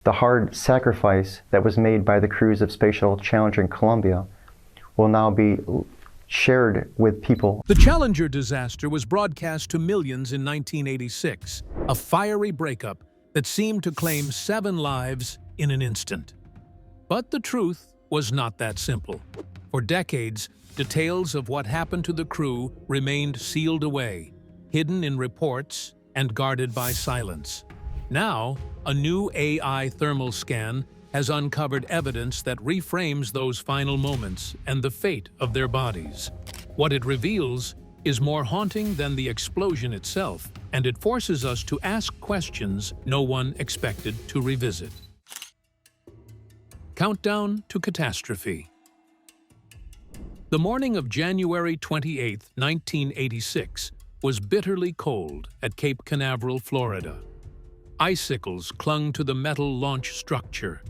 The hard sacrifice that was made by the crews of Spatial Challenger and Columbia will now be shared with people. The Challenger disaster was broadcast to millions in 1986, a fiery breakup that seemed to claim 7 lives in an instant. But the truth was not that simple. For decades, details of what happened to the crew remained sealed away, hidden in reports and guarded by silence. Now, a new AI thermal scan has uncovered evidence that reframes those final moments and the fate of their bodies. What it reveals is more haunting than the explosion itself, and it forces us to ask questions no one expected to revisit. Countdown to catastrophe. The morning of January 28, 1986, was bitterly cold at Cape Canaveral, Florida. Icicles clung to the metal launch structure.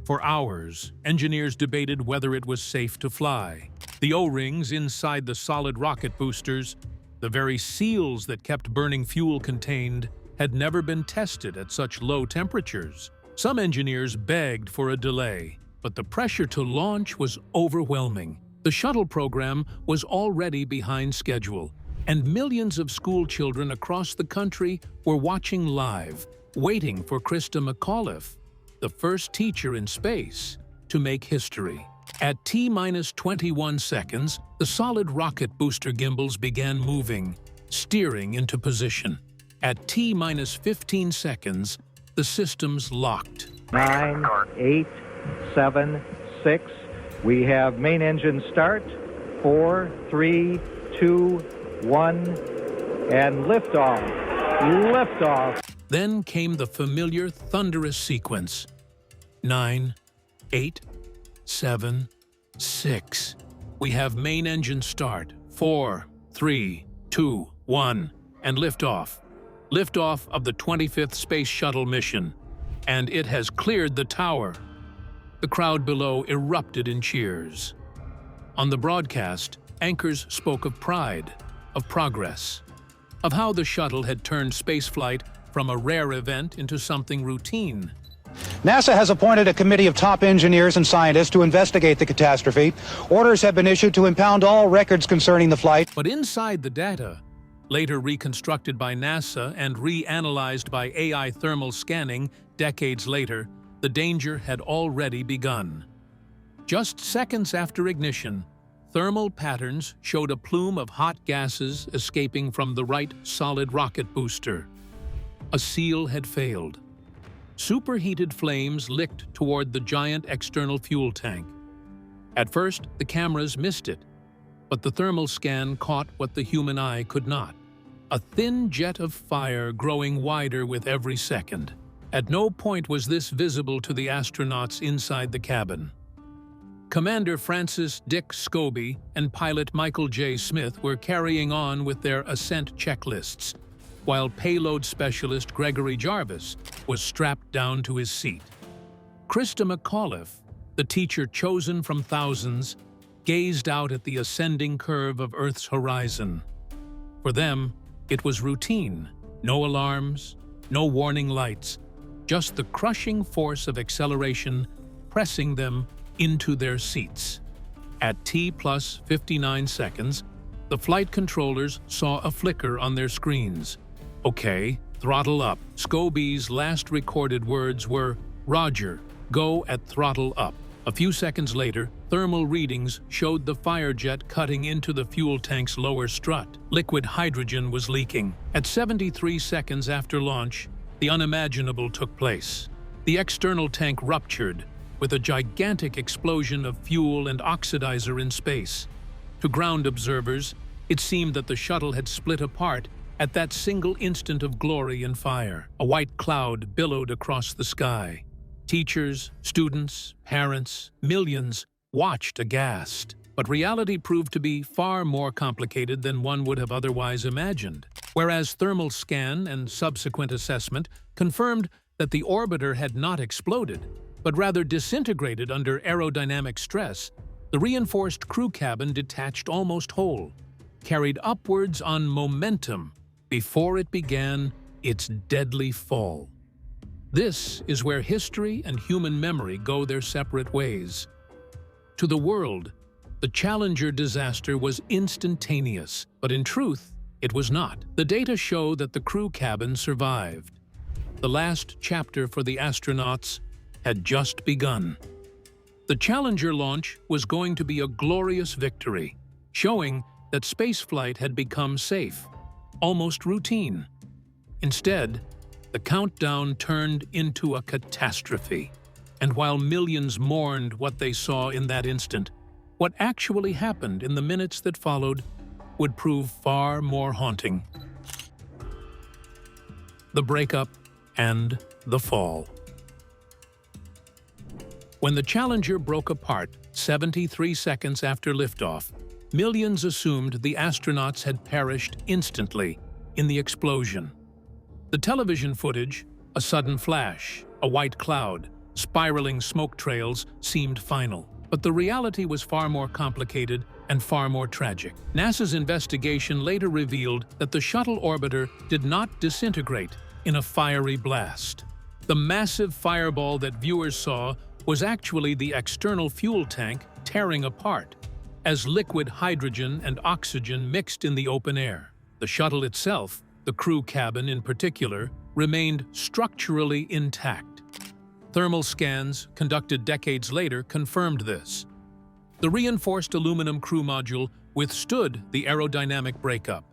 For hours, engineers debated whether it was safe to fly. The O-rings inside the solid rocket boosters, the very seals that kept burning fuel contained, had never been tested at such low temperatures. Some engineers begged for a delay, but the pressure to launch was overwhelming. The shuttle program was already behind schedule, and millions of school children across the country were watching live, waiting for Krista McAuliffe, the first teacher in space, to make history. At T-minus 21 seconds, the solid rocket booster gimbals began moving, steering into position. At T-minus 15 seconds, the systems locked. 9, 8, 7, 6. We have main engine start. 4, 3, 2, 1, and liftoff. Liftoff. Then came the familiar thunderous sequence. 9, 8, 7, 6. We have main engine start. 4, 3, 2, 1, and liftoff. Liftoff of the 25th Space Shuttle mission. And it has cleared the tower. The crowd below erupted in cheers. On the broadcast, anchors spoke of pride, of progress, of how the shuttle had turned spaceflight from a rare event into something routine. NASA has appointed a committee of top engineers and scientists to investigate the catastrophe. Orders have been issued to impound all records concerning the flight. But inside the data, later reconstructed by NASA and reanalyzed by AI thermal scanning decades later, the danger had already begun. Just seconds after ignition, thermal patterns showed a plume of hot gases escaping from the right solid rocket booster. A seal had failed. Superheated flames licked toward the giant external fuel tank. At first, the cameras missed it, but the thermal scan caught what the human eye could not: a thin jet of fire growing wider with every second. At no point was this visible to the astronauts inside the cabin. Commander Francis Dick Scobie and pilot Michael J. Smith were carrying on with their ascent checklists, while payload specialist Gregory Jarvis was strapped down to his seat. Krista McAuliffe, the teacher chosen from thousands, gazed out at the ascending curve of Earth's horizon. For them, it was routine. No alarms, no warning lights, just the crushing force of acceleration pressing them into their seats. At T plus 59 seconds, the flight controllers saw a flicker on their screens. "Okay, throttle up." Scobie's last recorded words were, "Roger, go at throttle up." A few seconds later, thermal readings showed the fire jet cutting into the fuel tank's lower strut. Liquid hydrogen was leaking. At 73 seconds after launch, the unimaginable took place. The external tank ruptured, with a gigantic explosion of fuel and oxidizer in space. To ground observers, it seemed that the shuttle had split apart at that single instant of glory and fire. A white cloud billowed across the sky. Teachers, students, parents, millions watched aghast. But reality proved to be far more complicated than one would have otherwise imagined. Whereas thermal scan and subsequent assessment confirmed that the orbiter had not exploded, but rather disintegrated under aerodynamic stress, the reinforced crew cabin detached almost whole, carried upwards on momentum before it began its deadly fall. This is where history and human memory go their separate ways. To the world, the Challenger disaster was instantaneous, but in truth, it was not. The data show that the crew cabin survived. The last chapter for the astronauts had just begun. The Challenger launch was going to be a glorious victory, showing that spaceflight had become safe, almost routine. Instead, the countdown turned into a catastrophe. And while millions mourned what they saw in that instant, what actually happened in the minutes that followed would prove far more haunting. The breakup and the fall. When the Challenger broke apart 73 seconds after liftoff, millions assumed the astronauts had perished instantly in the explosion. The television footage, a sudden flash, a white cloud, spiraling smoke trails, seemed final. But the reality was far more complicated and far more tragic. NASA's investigation later revealed that the shuttle orbiter did not disintegrate in a fiery blast. The massive fireball that viewers saw was actually the external fuel tank tearing apart, as liquid hydrogen and oxygen mixed in the open air. The shuttle itself, the crew cabin in particular, remained structurally intact. Thermal scans conducted decades later confirmed this. The reinforced aluminum crew module withstood the aerodynamic breakup.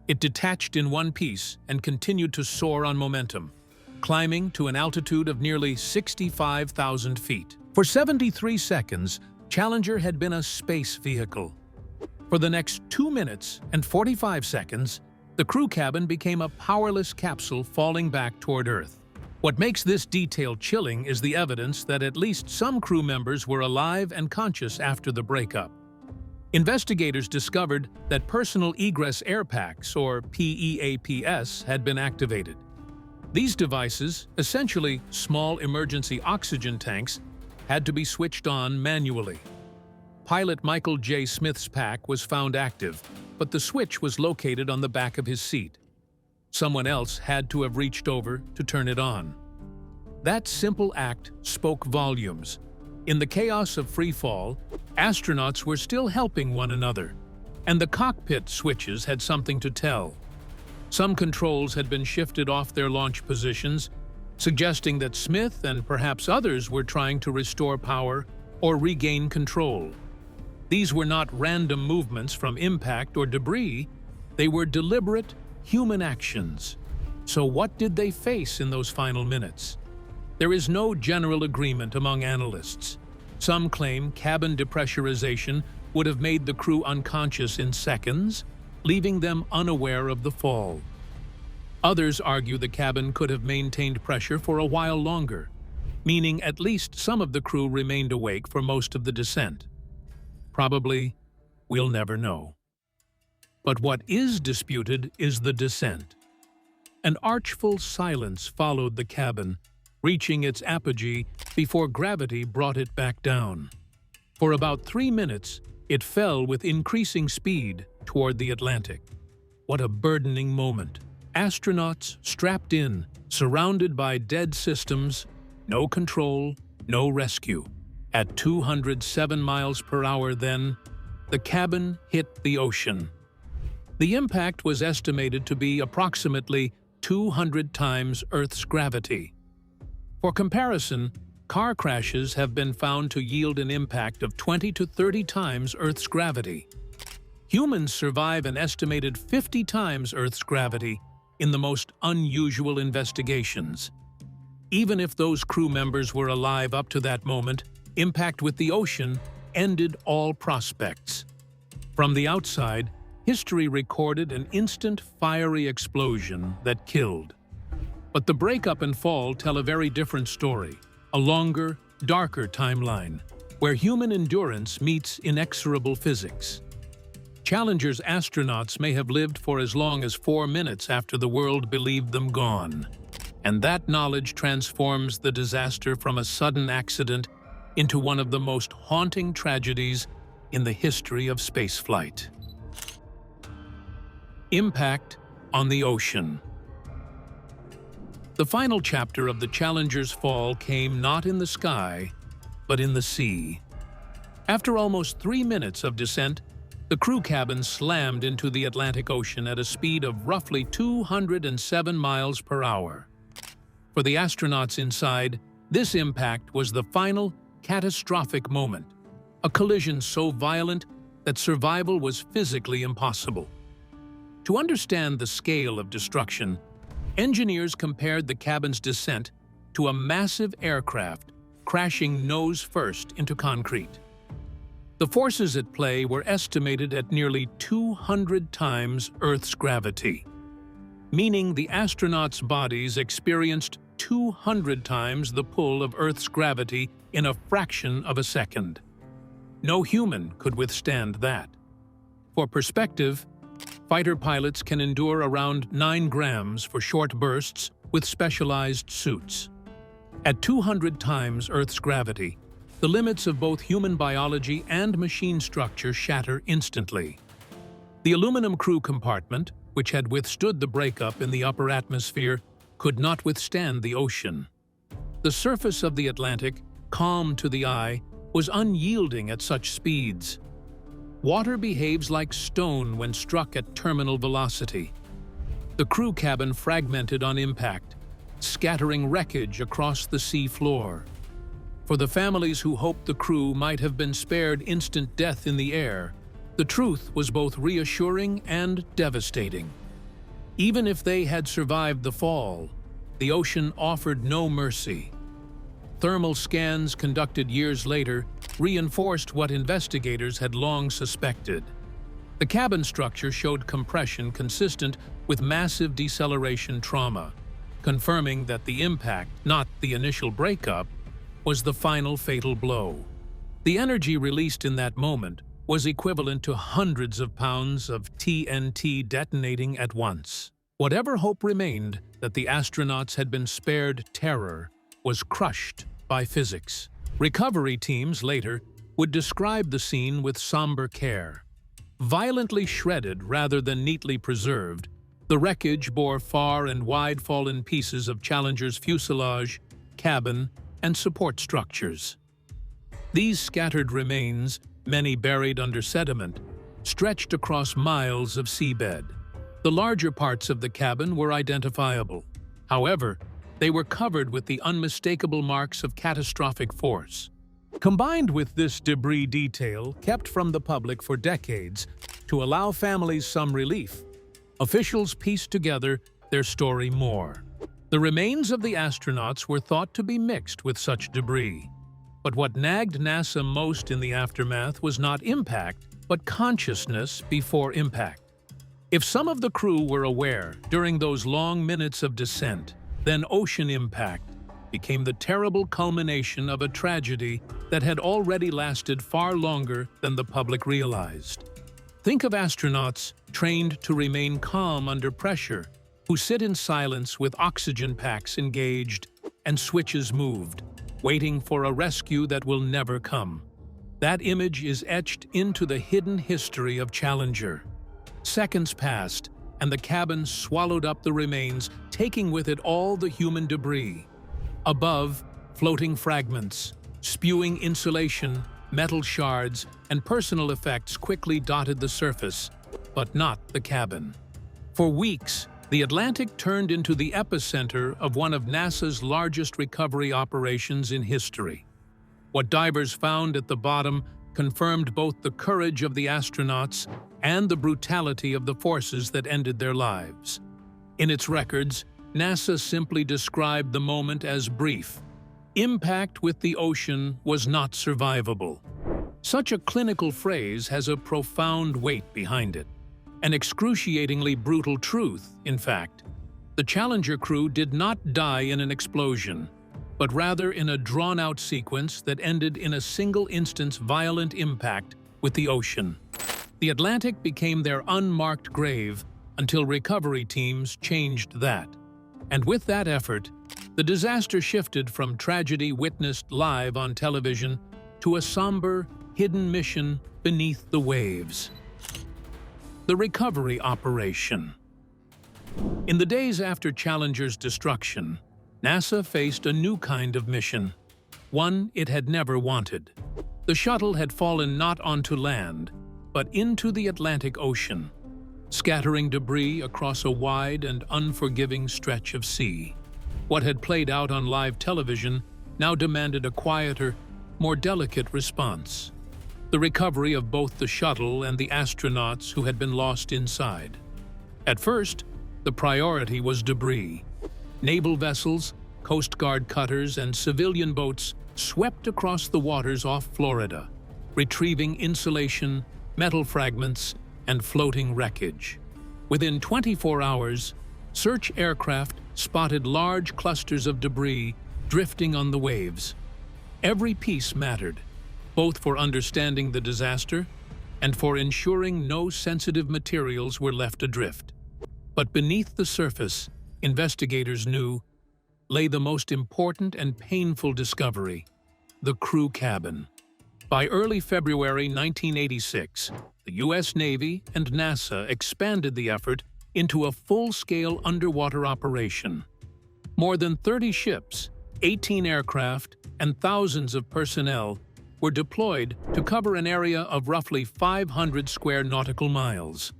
It detached in one piece and continued to soar on momentum, climbing to an altitude of nearly 65,000 feet. For 73 seconds, Challenger had been a space vehicle. For the next 2 minutes and 45 seconds, the crew cabin became a powerless capsule falling back toward Earth. What makes this detail chilling is the evidence that at least some crew members were alive and conscious after the breakup. Investigators discovered that personal egress air packs, or PEAPs, had been activated. These devices, essentially small emergency oxygen tanks, had to be switched on manually. Pilot Michael J. Smith's pack was found active, but the switch was located on the back of his seat. Someone else had to have reached over to turn it on. That simple act spoke volumes. In the chaos of free fall, astronauts were still helping one another, and the cockpit switches had something to tell. Some controls had been shifted off their launch positions, suggesting that Smith and perhaps others were trying to restore power or regain control. These were not random movements from impact or debris, they were deliberate human actions. So what did they face in those final minutes? There is no general agreement among analysts. Some claim cabin depressurization would have made the crew unconscious in seconds, leaving them unaware of the fall. Others argue the cabin could have maintained pressure for a while longer, meaning at least some of the crew remained awake for most of the descent. Probably, we'll never know. But what is disputed is the descent. An archful silence followed the cabin, reaching its apogee before gravity brought it back down. For about 3 minutes, it fell with increasing speed toward the Atlantic. What a burdening moment. Astronauts strapped in, surrounded by dead systems, no control, no rescue. At 207 miles per hour then, the cabin hit the ocean. The impact was estimated to be approximately 200 times Earth's gravity. For comparison, car crashes have been found to yield an impact of 20 to 30 times Earth's gravity. Humans survive an estimated 50 times Earth's gravity in the most unusual investigations. Even if those crew members were alive up to that moment, impact with the ocean ended all prospects. From the outside, history recorded an instant fiery explosion that killed. But the breakup and fall tell a very different story, a longer, darker timeline, where human endurance meets inexorable physics. Challenger's astronauts may have lived for as long as 4 minutes after the world believed them gone. And that knowledge transforms the disaster from a sudden accident into one of the most haunting tragedies in the history of spaceflight. Impact on the ocean. The final chapter of the Challenger's fall came not in the sky, but in the sea. After almost 3 minutes of descent, the crew cabin slammed into the Atlantic Ocean at a speed of roughly 207 miles per hour. For the astronauts inside, this impact was the final, catastrophic moment, a collision so violent that survival was physically impossible. To understand the scale of destruction, engineers compared the cabin's descent to a massive aircraft crashing nose first into concrete. The forces at play were estimated at nearly 200 times Earth's gravity, meaning the astronauts' bodies experienced 200 times the pull of Earth's gravity in a fraction of a second. No human could withstand that. For perspective, fighter pilots can endure around 9 grams for short bursts with specialized suits. At 200 times Earth's gravity, the limits of both human biology and machine structure shatter instantly. The aluminum crew compartment, which had withstood the breakup in the upper atmosphere, could not withstand the ocean. The surface of the Atlantic, calm to the eye, was unyielding at such speeds. Water behaves like stone when struck at terminal velocity. The crew cabin fragmented on impact, scattering wreckage across the sea floor. For the families who hoped the crew might have been spared instant death in the air, the truth was both reassuring and devastating. Even if they had survived the fall, the ocean offered no mercy. Thermal scans conducted years later reinforced what investigators had long suspected. The cabin structure showed compression consistent with massive deceleration trauma, confirming that the impact, not the initial breakup, was the final fatal blow. The energy released in that moment was equivalent to hundreds of pounds of TNT detonating at once. Whatever hope remained that the astronauts had been spared terror was crushed by physics. Recovery teams later would describe the scene with somber care. Violently shredded rather than neatly preserved, the wreckage bore far and wide fallen pieces of Challenger's fuselage, cabin, and support structures. These scattered remains, many buried under sediment, stretched across miles of seabed. The larger parts of the cabin were identifiable. However, they were covered with the unmistakable marks of catastrophic force. Combined with this debris detail, kept from the public for decades to allow families some relief, officials pieced together their story more. The remains of the astronauts were thought to be mixed with such debris. But what nagged NASA most in the aftermath was not impact, but consciousness before impact. If some of the crew were aware during those long minutes of descent, then ocean impact became the terrible culmination of a tragedy that had already lasted far longer than the public realized. Think of astronauts trained to remain calm under pressure, who sit in silence with oxygen packs engaged and switches moved, waiting for a rescue that will never come. That image is etched into the hidden history of Challenger. Seconds passed, and the cabin swallowed up the remains, taking with it all the human debris. Above, floating fragments, spewing insulation, metal shards, and personal effects quickly dotted the surface, but not the cabin. For weeks, the Atlantic turned into the epicenter of one of NASA's largest recovery operations in history. What divers found at the bottom confirmed both the courage of the astronauts and the brutality of the forces that ended their lives. In its records, NASA simply described the moment as brief. Impact with the ocean was not survivable. Such a clinical phrase has a profound weight behind it. An excruciatingly brutal truth, in fact. The Challenger crew did not die in an explosion, but rather in a drawn-out sequence that ended in a single-instance violent impact with the ocean. The Atlantic became their unmarked grave until recovery teams changed that. And with that effort, the disaster shifted from tragedy witnessed live on television to a somber, hidden mission beneath the waves. The recovery operation. In the days after Challenger's destruction, NASA faced a new kind of mission, one it had never wanted. The shuttle had fallen not onto land, but into the Atlantic Ocean, scattering debris across a wide and unforgiving stretch of sea. What had played out on live television now demanded a quieter, more delicate response. The recovery of both the shuttle and the astronauts who had been lost inside. At first, the priority was debris. Naval vessels, Coast Guard cutters, and civilian boats swept across the waters off Florida, retrieving insulation, metal fragments, and floating wreckage. Within 24 hours, search aircraft spotted large clusters of debris drifting on the waves. Every piece mattered, both for understanding the disaster and for ensuring no sensitive materials were left adrift. But beneath the surface, investigators knew, lay the most important and painful discovery: the crew cabin. By early February 1986, the U.S. Navy and NASA expanded the effort into a full-scale underwater operation. More than 30 ships, 18 aircraft, and thousands of personnel were deployed to cover an area of roughly 500 square nautical miles.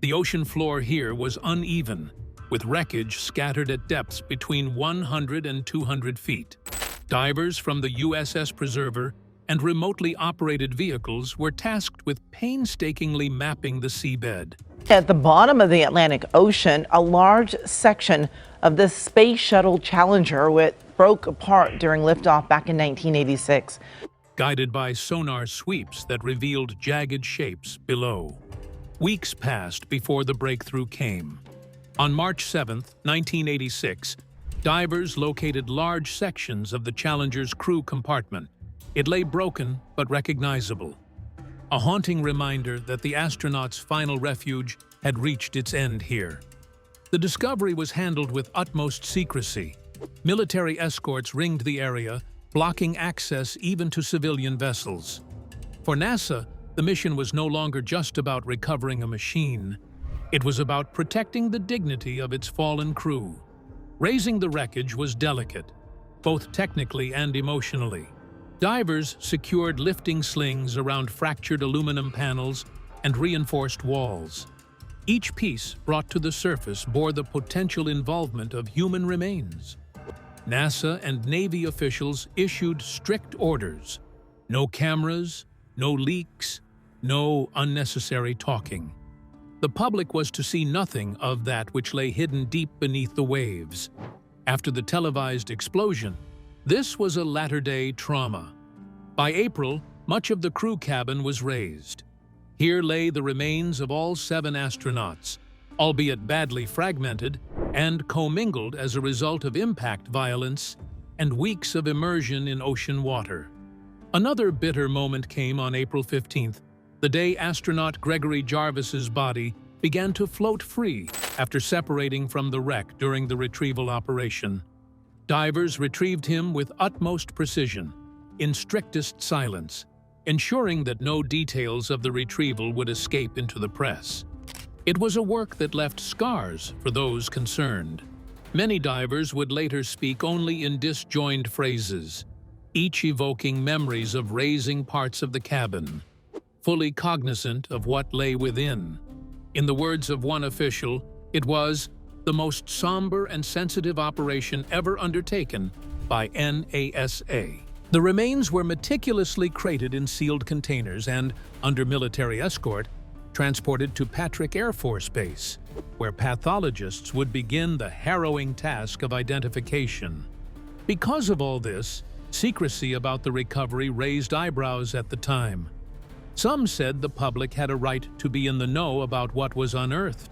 The ocean floor here was uneven, with wreckage scattered at depths between 100 and 200 feet. Divers from the USS Preserver and remotely operated vehicles were tasked with painstakingly mapping the seabed. At the bottom of the Atlantic Ocean, a large section of the Space Shuttle Challenger broke apart during liftoff back in 1986. Guided by sonar sweeps that revealed jagged shapes below. Weeks passed before the breakthrough came. On March 7, 1986, divers located large sections of the Challenger's crew compartment. It lay broken but recognizable, a haunting reminder that the astronauts' final refuge had reached its end here. The discovery was handled with utmost secrecy. Military escorts ringed the area, blocking access even to civilian vessels. For NASA, the mission was no longer just about recovering a machine. It was about protecting the dignity of its fallen crew. Raising the wreckage was delicate, both technically and emotionally. Divers secured lifting slings around fractured aluminum panels and reinforced walls. Each piece brought to the surface bore the potential involvement of human remains. NASA and Navy officials issued strict orders: no cameras, no leaks, no unnecessary talking. The public was to see nothing of that which lay hidden deep beneath the waves. After the televised explosion, this was a latter-day trauma. By April, much of the crew cabin was raised. Here lay the remains of all 7 astronauts, albeit badly fragmented and commingled as a result of impact violence and weeks of immersion in ocean water. Another bitter moment came on April 15th, the day astronaut Gregory Jarvis's body began to float free after separating from the wreck during the retrieval operation. Divers retrieved him with utmost precision, in strictest silence, ensuring that no details of the retrieval would escape into the press. It was a work that left scars for those concerned. Many divers would later speak only in disjointed phrases, each evoking memories of raising parts of the cabin, fully cognizant of what lay within. In the words of one official, it was the most somber and sensitive operation ever undertaken by NASA. The remains were meticulously crated in sealed containers and, under military escort, transported to Patrick Air Force Base, where pathologists would begin the harrowing task of identification. Because of all this, secrecy about the recovery raised eyebrows at the time. Some said the public had a right to be in the know about what was unearthed.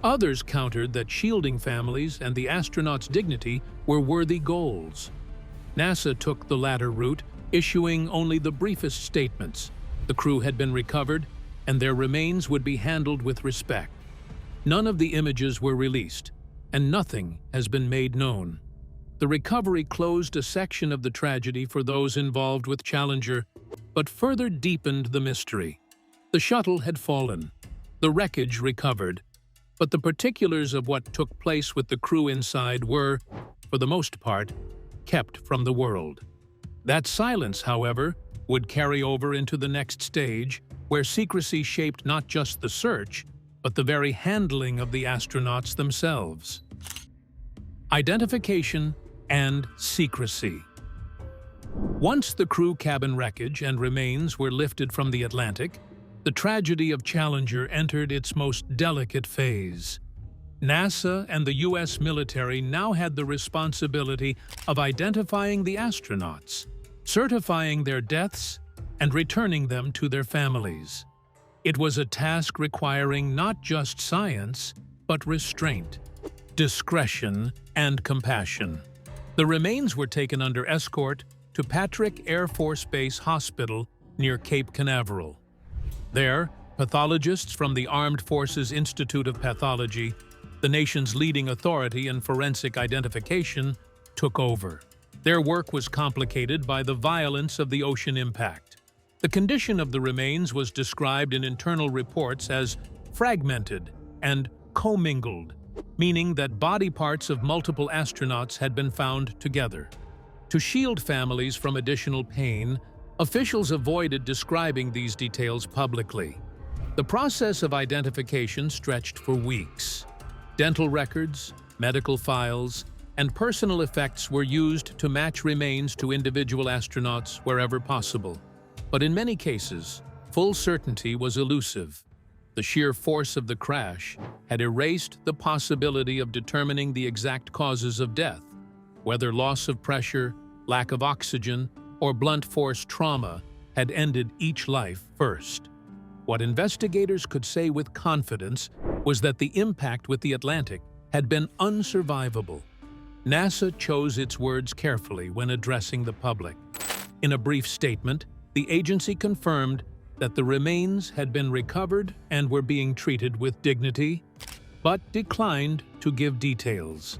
Others countered that shielding families and the astronauts' dignity were worthy goals. NASA took the latter route, issuing only the briefest statements. The crew had been recovered, and their remains would be handled with respect. None of the images were released, and nothing has been made known. The recovery closed a section of the tragedy for those involved with Challenger, but further deepened the mystery. The shuttle had fallen, the wreckage recovered, but the particulars of what took place with the crew inside were, for the most part, kept from the world. That silence, however, would carry over into the next stage, where secrecy shaped not just the search, but the very handling of the astronauts themselves. Identification and secrecy. Once the crew cabin wreckage and remains were lifted from the Atlantic, the tragedy of Challenger entered its most delicate phase. NASA and the U.S. military now had the responsibility of identifying the astronauts, certifying their deaths, and returning them to their families. It was a task requiring not just science, but restraint, discretion, and compassion. The remains were taken under escort to Patrick Air Force Base Hospital near Cape Canaveral. There, pathologists from the Armed Forces Institute of Pathology, the nation's leading authority in forensic identification, took over. Their work was complicated by the violence of the ocean impact. The condition of the remains was described in internal reports as fragmented and commingled, meaning that body parts of multiple astronauts had been found together. To shield families from additional pain, officials avoided describing these details publicly. The process of identification stretched for weeks. Dental records, medical files, and personal effects were used to match remains to individual astronauts wherever possible. But in many cases, full certainty was elusive. The sheer force of the crash had erased the possibility of determining the exact causes of death, whether loss of pressure, lack of oxygen, or blunt force trauma had ended each life first. What investigators could say with confidence was that the impact with the Atlantic had been unsurvivable. NASA chose its words carefully when addressing the public. In a brief statement, the agency confirmed that the remains had been recovered and were being treated with dignity, but declined to give details.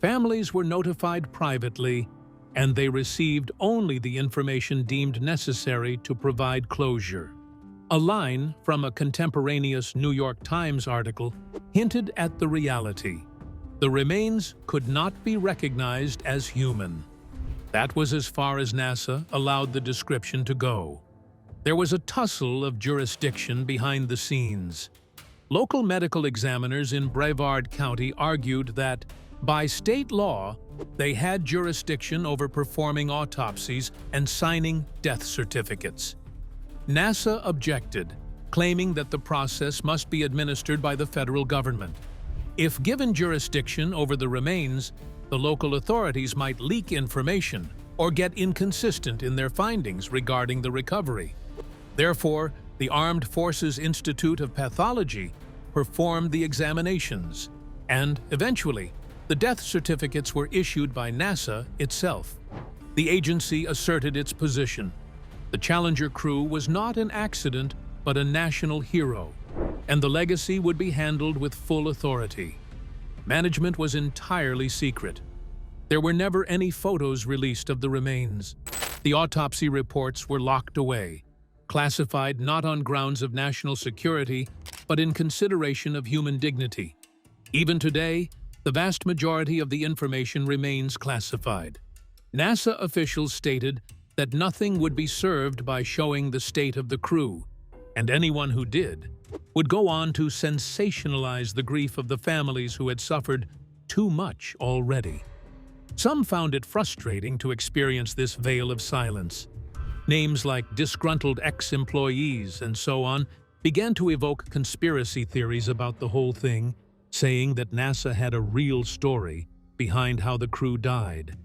Families were notified privately, and they received only the information deemed necessary to provide closure. A line from a contemporaneous New York Times article hinted at the reality. The remains could not be recognized as human. That was as far as NASA allowed the description to go. There was a tussle of jurisdiction behind the scenes. Local medical examiners in Brevard County argued that, by state law, they had jurisdiction over performing autopsies and signing death certificates. NASA objected, claiming that the process must be administered by the federal government. If given jurisdiction over the remains, the local authorities might leak information or get inconsistent in their findings regarding the recovery. Therefore, the Armed Forces Institute of Pathology performed the examinations, and eventually, the death certificates were issued by NASA itself. The agency asserted its position. The Challenger crew was not an accident, but a national hero, and the legacy would be handled with full authority. Management was entirely secret. There were never any photos released of the remains. The autopsy reports were locked away, classified not on grounds of national security, but in consideration of human dignity. Even today, the vast majority of the information remains classified. NASA officials stated that nothing would be served by showing the state of the crew, and anyone who did would go on to sensationalize the grief of the families who had suffered too much already. Some found it frustrating to experience this veil of silence. Names like disgruntled ex-employees and so on began to evoke conspiracy theories about the whole thing, saying that NASA had a real story behind how the crew died.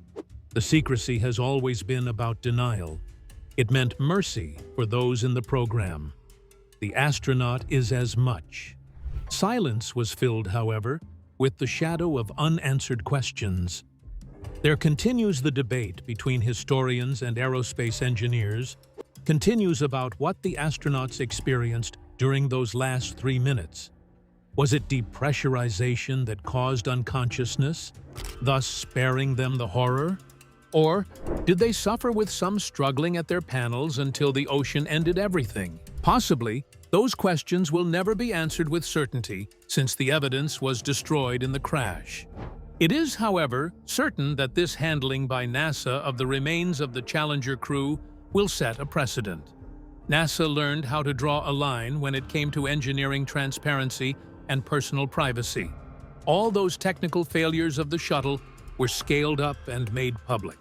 The secrecy has always been about denial. It meant mercy for those in the program. The astronaut is as much. Silence was filled, however, with the shadow of unanswered questions. There continues the debate between historians and aerospace engineers, continues about what the astronauts experienced during those last 3 minutes. Was it depressurization that caused unconsciousness, thus sparing them the horror? Or did they suffer with some struggling at their panels until the ocean ended everything? Possibly, those questions will never be answered with certainty since the evidence was destroyed in the crash. It is, however, certain that this handling by NASA of the remains of the Challenger crew will set a precedent. NASA learned how to draw a line when it came to engineering transparency and personal privacy. All those technical failures of the shuttle were scaled up and made public.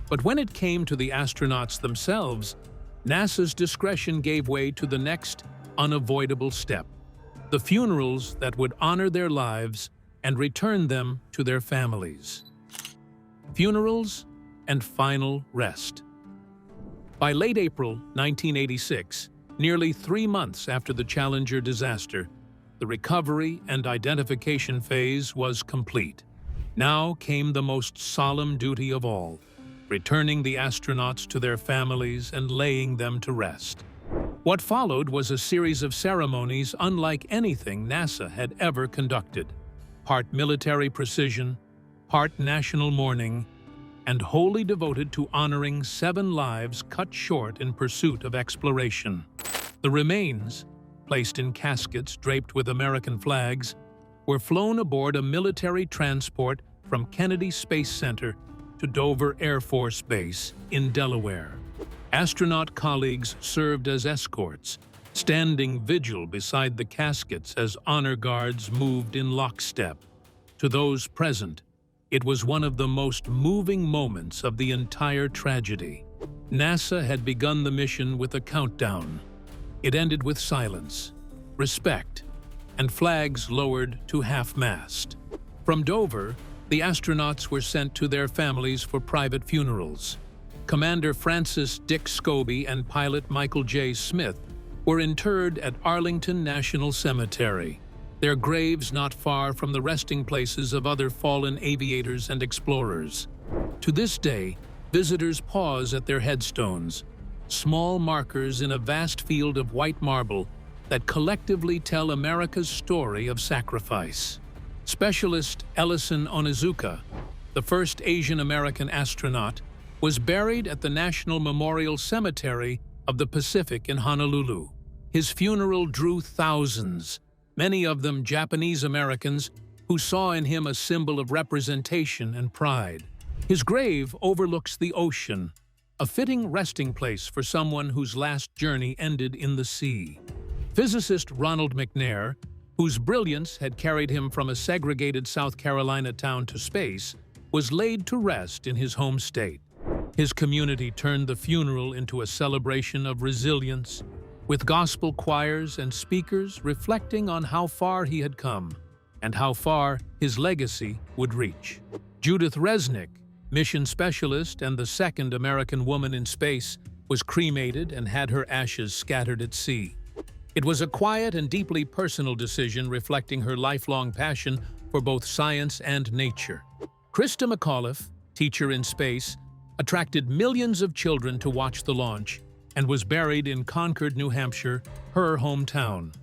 But when it came to the astronauts themselves, NASA's discretion gave way to the next unavoidable step: the funerals that would honor their lives and return them to their families. Funerals and final rest. By late April 1986, nearly 3 months after the Challenger disaster, the recovery and identification phase was complete. Now came the most solemn duty of all: returning the astronauts to their families and laying them to rest. What followed was a series of ceremonies unlike anything NASA had ever conducted. Part military precision, part national mourning, and wholly devoted to honoring 7 lives cut short in pursuit of exploration. The remains, placed in caskets draped with American flags, were flown aboard a military transport from Kennedy Space Center to Dover Air Force Base in Delaware. Astronaut colleagues served as escorts, standing vigil beside the caskets as honor guards moved in lockstep. To those present, it was one of the most moving moments of the entire tragedy. NASA had begun the mission with a countdown. It ended with silence, respect, and flags lowered to half-mast. From Dover, the astronauts were sent to their families for private funerals. Commander Francis Dick Scobie and pilot Michael J. Smith were interred at Arlington National Cemetery, their graves not far from the resting places of other fallen aviators and explorers. To this day, visitors pause at their headstones, small markers in a vast field of white marble that collectively tell America's story of sacrifice. Specialist Ellison Onizuka, the first Asian American astronaut, was buried at the National Memorial Cemetery of the Pacific in Honolulu. His funeral drew thousands, many of them Japanese Americans who saw in him a symbol of representation and pride. His grave overlooks the ocean, a fitting resting place for someone whose last journey ended in the sea. Physicist Ronald McNair, whose brilliance had carried him from a segregated South Carolina town to space, was laid to rest in his home state. His community turned the funeral into a celebration of resilience, with gospel choirs and speakers reflecting on how far he had come and how far his legacy would reach. Judith Resnick, mission specialist and the second American woman in space, was cremated and had her ashes scattered at sea. It was a quiet and deeply personal decision reflecting her lifelong passion for both science and nature. Krista McAuliffe, teacher in space, attracted millions of children to watch the launch and was buried in Concord, New Hampshire, her hometown.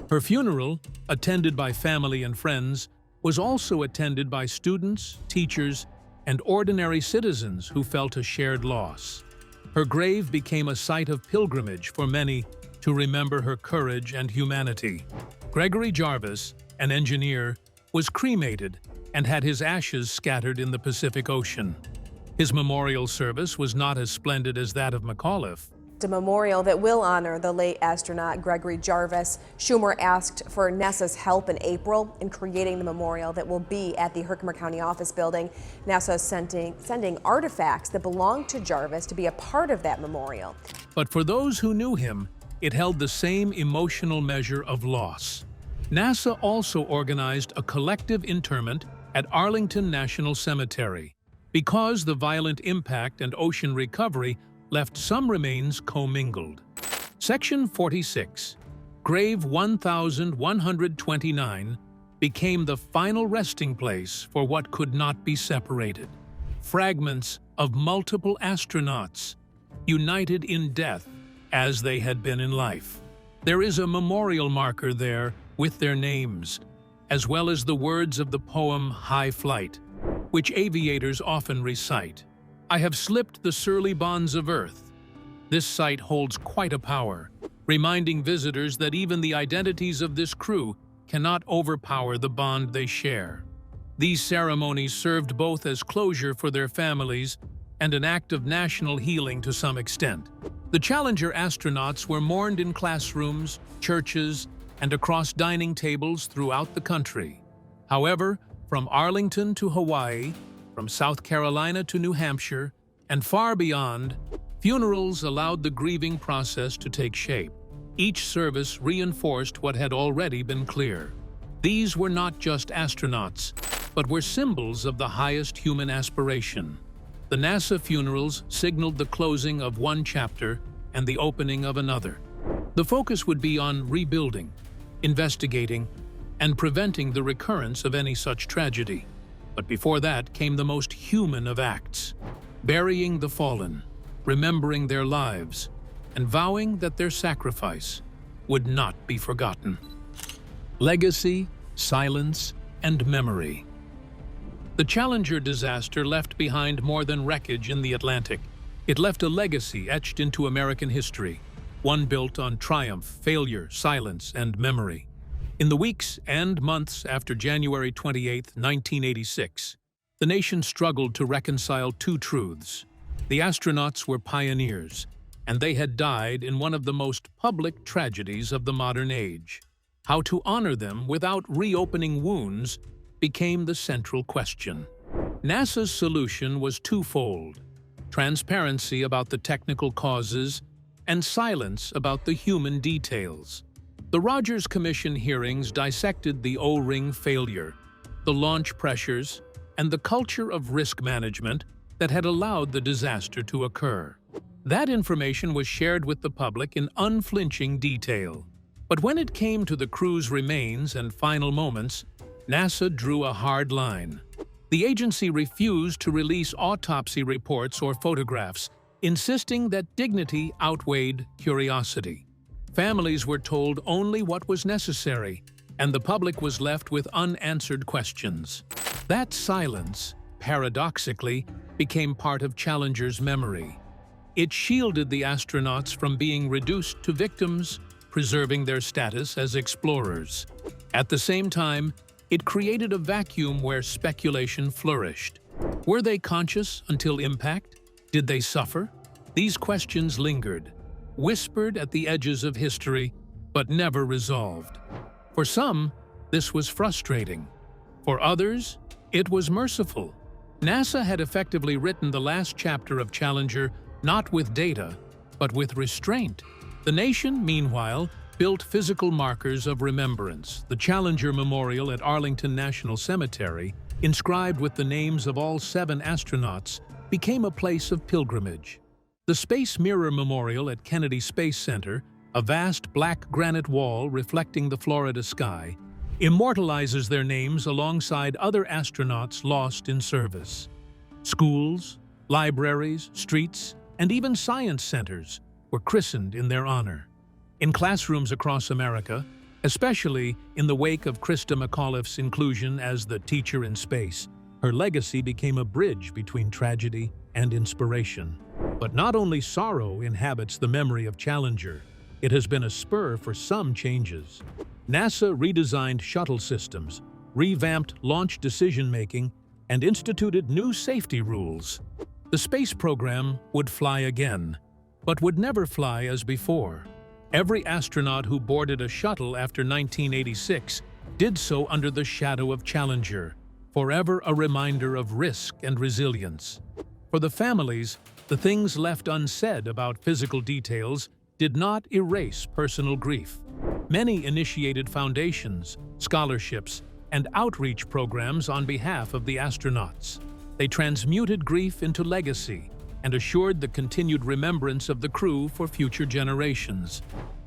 Her funeral, attended by family and friends, was also attended by students, teachers, and ordinary citizens who felt a shared loss. Her grave became a site of pilgrimage for many to remember her courage and humanity. Gregory Jarvis, an engineer, was cremated and had his ashes scattered in the Pacific Ocean. His memorial service was not as splendid as that of McAuliffe. A memorial that will honor the late astronaut Gregory Jarvis. Schumer asked for NASA's help in April in creating the memorial that will be at the Herkimer County office building. NASA is sending artifacts that belong to Jarvis to be a part of that memorial. But for those who knew him, it held the same emotional measure of loss. NASA also organized a collective interment at Arlington National Cemetery, because the violent impact and ocean recovery left some remains commingled. Section 46, Grave 1129, became the final resting place for what could not be separated. Fragments of multiple astronauts, united in death as they had been in life. There is a memorial marker there with their names, as well as the words of the poem High Flight, which aviators often recite. I have slipped the surly bonds of earth. This site holds quite a power, reminding visitors that even the identities of this crew cannot overpower the bond they share. These ceremonies served both as closure for their families and an act of national healing to some extent. The Challenger astronauts were mourned in classrooms, churches, and across dining tables throughout the country. However, from Arlington to Hawaii, from South Carolina to New Hampshire, and far beyond, funerals allowed the grieving process to take shape. Each service reinforced what had already been clear. These were not just astronauts, but were symbols of the highest human aspiration. The NASA funerals signaled the closing of one chapter and the opening of another. The focus would be on rebuilding, investigating, and preventing the recurrence of any such tragedy. But before that came the most human of acts: burying the fallen, remembering their lives, and vowing that their sacrifice would not be forgotten. Legacy, silence, and memory. The Challenger disaster left behind more than wreckage in the Atlantic. It left a legacy etched into American history, one built on triumph, failure, silence, and memory. In the weeks and months after January 28, 1986, the nation struggled to reconcile two truths. The astronauts were pioneers, and they had died in one of the most public tragedies of the modern age. How to honor them without reopening wounds became the central question. NASA's solution was twofold: transparency about the technical causes and silence about the human details. The Rogers Commission hearings dissected the O-ring failure, the launch pressures, and the culture of risk management that had allowed the disaster to occur. That information was shared with the public in unflinching detail. But when it came to the crew's remains and final moments, NASA drew a hard line. The agency refused to release autopsy reports or photographs, insisting that dignity outweighed curiosity. Families were told only what was necessary, and the public was left with unanswered questions. That silence, paradoxically, became part of Challenger's memory. It shielded the astronauts from being reduced to victims, preserving their status as explorers. At the same time, it created a vacuum where speculation flourished. Were they conscious until impact? Did they suffer? These questions lingered, whispered at the edges of history, but never resolved. For some, this was frustrating. For others, it was merciful. NASA had effectively written the last chapter of Challenger not with data, but with restraint. The nation, meanwhile, built physical markers of remembrance. The Challenger Memorial at Arlington National Cemetery, inscribed with the names of all 7 astronauts, became a place of pilgrimage. The Space Mirror Memorial at Kennedy Space Center, a vast black granite wall reflecting the Florida sky, immortalizes their names alongside other astronauts lost in service. Schools, libraries, streets, and even science centers were christened in their honor. In classrooms across America, especially in the wake of Krista McAuliffe's inclusion as the teacher in space, her legacy became a bridge between tragedy and inspiration. But not only sorrow inhabits the memory of Challenger, it has been a spur for some changes. NASA redesigned shuttle systems, revamped launch decision-making, and instituted new safety rules. The space program would fly again, but would never fly as before. Every astronaut who boarded a shuttle after 1986 did so under the shadow of Challenger, forever a reminder of risk and resilience. For the families, the things left unsaid about physical details did not erase personal grief. Many initiated foundations, scholarships, and outreach programs on behalf of the astronauts. They transmuted grief into legacy and assured the continued remembrance of the crew for future generations.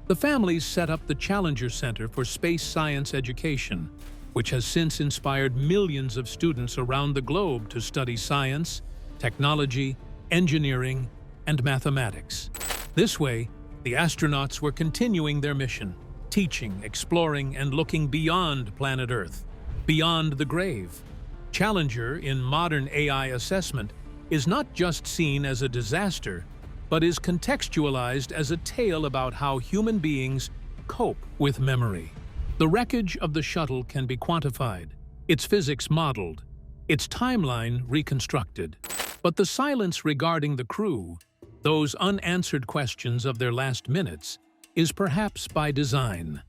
The families set up the Challenger Center for Space Science Education, which has since inspired millions of students around the globe to study science, technology, engineering, and mathematics. This way, the astronauts were continuing their mission, teaching, exploring, and looking beyond planet Earth, beyond the grave. Challenger, in modern AI assessment, is not just seen as a disaster, but is contextualized as a tale about how human beings cope with memory. The wreckage of the shuttle can be quantified, its physics modeled, its timeline reconstructed. But the silence regarding the crew, those unanswered questions of their last minutes, is perhaps by design.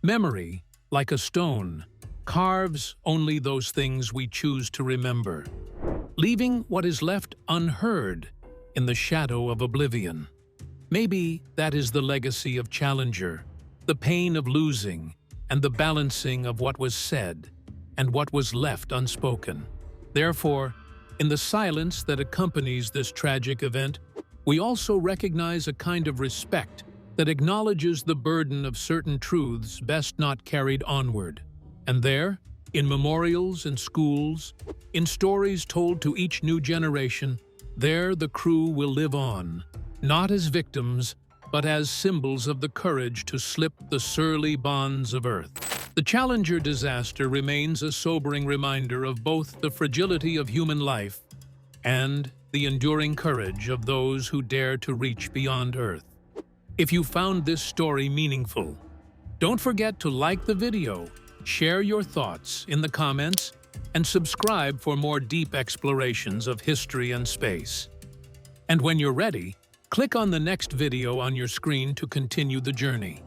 Memory, like a stone, carves only those things we choose to remember, leaving what is left unheard in the shadow of oblivion. Maybe that is the legacy of Challenger, the pain of losing, and the balancing of what was said and what was left unspoken. Therefore, in the silence that accompanies this tragic event, we also recognize a kind of respect that acknowledges the burden of certain truths best not carried onward. And there, in memorials and schools, in stories told to each new generation, there the crew will live on, not as victims, but as symbols of the courage to slip the surly bonds of Earth. The Challenger disaster remains a sobering reminder of both the fragility of human life and the enduring courage of those who dare to reach beyond Earth. If you found this story meaningful, don't forget to like the video, share your thoughts in the comments, and subscribe for more deep explorations of history and space. And when you're ready, click on the next video on your screen to continue the journey.